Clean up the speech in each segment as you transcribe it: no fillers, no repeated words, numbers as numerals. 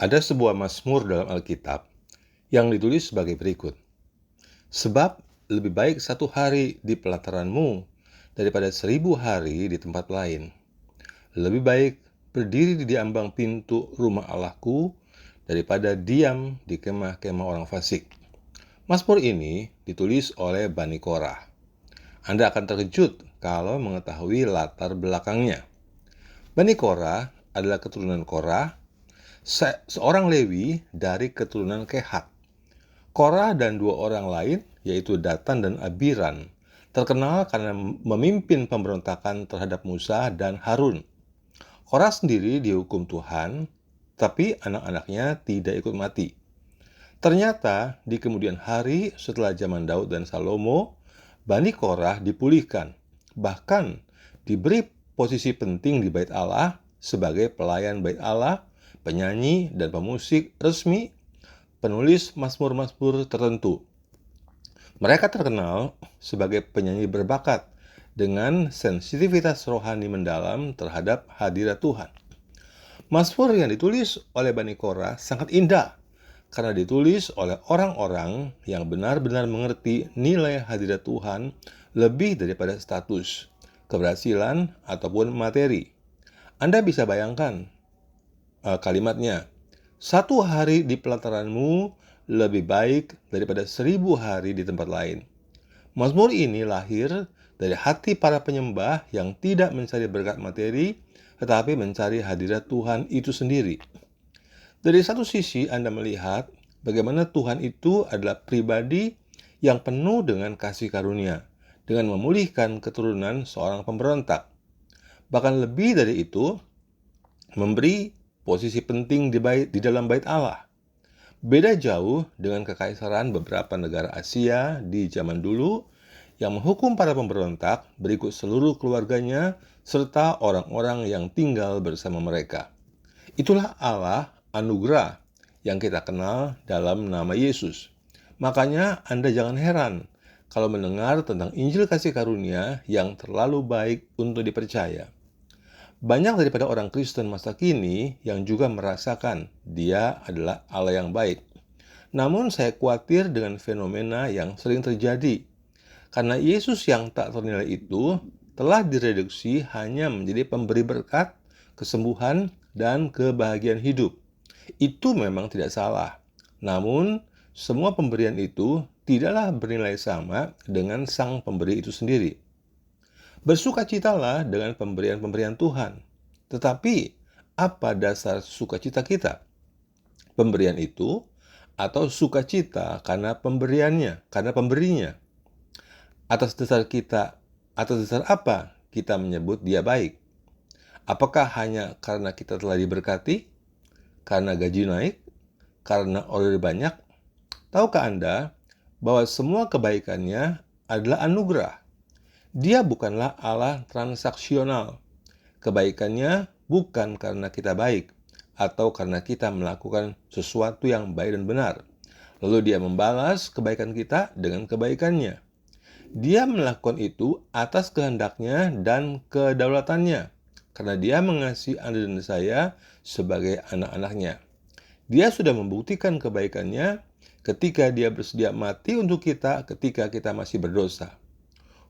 Ada sebuah mazmur dalam Alkitab yang ditulis sebagai berikut. Sebab lebih baik 1 hari di pelataranmu daripada 1000 hari di tempat lain. Lebih baik berdiri di ambang pintu rumah Allahku daripada diam di kemah-kemah orang fasik. Mazmur ini ditulis oleh Bani Korah. Anda akan terkejut kalau mengetahui latar belakangnya. Bani Korah adalah keturunan Korah, seorang Lewi dari keturunan Kehat. Korah dan 2 orang lain, yaitu Datan dan Abiram, terkenal karena memimpin pemberontakan terhadap Musa dan Harun. Korah sendiri dihukum Tuhan, tapi anak-anaknya tidak ikut mati. Ternyata di kemudian hari setelah zaman Daud dan Salomo, Bani Korah dipulihkan, bahkan diberi posisi penting di Bait Allah sebagai pelayan Bait Allah, penyanyi dan pemusik resmi, penulis mazmur-mazmur tertentu. Mereka terkenal sebagai penyanyi berbakat dengan sensitivitas rohani mendalam terhadap hadirat Tuhan. Mazmur yang ditulis oleh Bani Korah sangat indah karena ditulis oleh orang-orang yang benar-benar mengerti nilai hadirat Tuhan lebih daripada status, keberhasilan, ataupun materi. Anda bisa bayangkan kalimatnya. 1 hari di pelataranmu lebih baik daripada 1000 hari di tempat lain. Mazmur ini lahir dari hati para penyembah yang tidak mencari berkat materi, tetapi mencari hadirat Tuhan itu sendiri. Dari satu sisi Anda melihat bagaimana Tuhan itu adalah pribadi yang penuh dengan kasih karunia, dengan memulihkan keturunan seorang pemberontak. Bahkan lebih dari itu, memberi posisi penting di dalam Bait Allah. Beda jauh dengan kekaisaran beberapa negara Asia di zaman dulu yang menghukum para pemberontak berikut seluruh keluarganya serta orang-orang yang tinggal bersama mereka. Itulah Allah anugerah yang kita kenal dalam nama Yesus. Makanya Anda jangan heran kalau mendengar tentang Injil kasih karunia yang terlalu baik untuk dipercaya. Banyak daripada orang Kristen masa kini yang juga merasakan Dia adalah Allah yang baik. Namun saya khawatir dengan fenomena yang sering terjadi. Karena Yesus yang tak ternilai itu telah direduksi hanya menjadi pemberi berkat, kesembuhan, dan kebahagiaan hidup. Itu memang tidak salah. Namun, semua pemberian itu tidaklah bernilai sama dengan sang pemberi itu sendiri. Bersukacitalah dengan pemberian-pemberian Tuhan. Tetapi, apa dasar sukacita kita? Pemberian itu atau sukacita karena pemberiannya, karena pemberinya? Atas dasar apa kita menyebut Dia baik? Apakah hanya karena kita telah diberkati? Karena gaji naik? Karena order banyak? Tahukah Anda bahwa semua kebaikannya adalah anugerah? Dia bukanlah Allah transaksional. Kebaikannya bukan karena kita baik atau karena kita melakukan sesuatu yang baik dan benar. Lalu Dia membalas kebaikan kita dengan kebaikannya. Dia melakukan itu atas kehendaknya dan kedaulatannya, karena Dia mengasihi Anda dan saya sebagai anak-anaknya. Dia sudah membuktikan kebaikannya ketika Dia bersedia mati untuk kita ketika kita masih berdosa.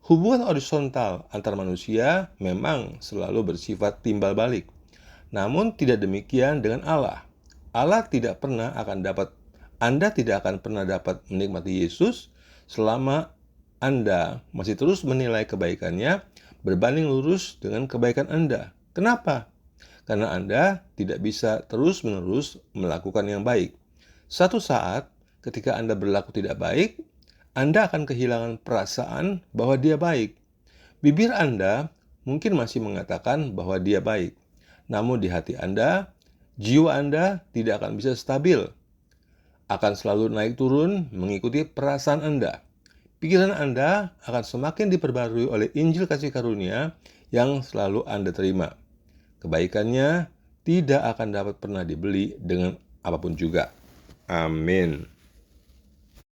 Hubungan horizontal antar manusia memang selalu bersifat timbal balik. Namun tidak demikian dengan Allah. Anda tidak akan pernah dapat menikmati Yesus selama Anda masih terus menilai kebaikannya berbanding lurus dengan kebaikan Anda. Kenapa? Karena Anda tidak bisa terus-menerus melakukan yang baik. Satu saat, ketika Anda berlaku tidak baik, Anda akan kehilangan perasaan bahwa Dia baik. Bibir Anda mungkin masih mengatakan bahwa Dia baik. Namun di hati Anda, jiwa Anda tidak akan bisa stabil. Akan selalu naik turun mengikuti perasaan Anda. Pikiran Anda akan semakin diperbarui oleh Injil kasih karunia yang selalu Anda terima. Kebaikannya tidak akan dapat pernah dibeli dengan apapun juga. Amin.